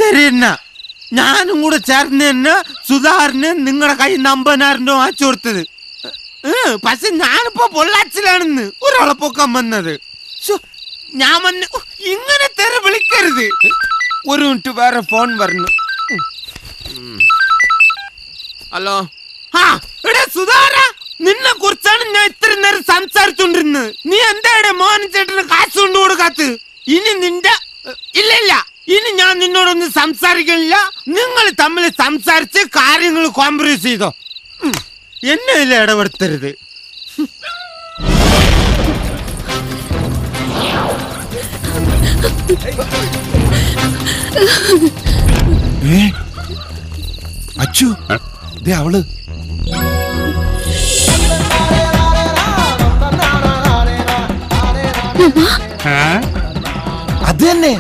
ശരി എന്നാ ഞാനും കൂടെ ചേർന്ന് തന്നെ സുധാറിന് നിങ്ങളുടെ കൈ 50,000 രൂപ വാങ്ങിച്ചു കൊടുത്തത്. പക്ഷെ ഞാനിപ്പോ പൊള്ളാച്ചിലാണെന്ന് ഒരാളെ പൊക്കാൻ വന്നത്. ഞാൻ വന്ന് ഇങ്ങനെ തെറി വിളിക്കരുത്. ഒരു മിനിറ്റ് വേറെ ഫോൺ പറഞ്ഞു. ഹലോ. ആ എടാ സുധാര, നിന്നെ കുറിച്ചാണ് ഞാൻ ഇത്രയും നേരം സംസാരിച്ചോണ്ടിരുന്നത്. നീ എന്താ മോഹൻ ചേട്ടന് കാശ് കൊണ്ടു കൊടുക്കാത്ത? ഇനി നിന്റെ ഇല്ല ഇനി ഞാൻ നിന്നോടൊന്നും സംസാരിക്കില്ല. നിങ്ങൾ തമ്മിൽ സംസാരിച്ച് കാര്യങ്ങൾ കോംപ്രമൈസ് ചെയ്തോ. എന്നെ ഇല്ല ഇടപെടുത്തരുത്. അച്ചു ദേ അവള്. അത് തന്നെ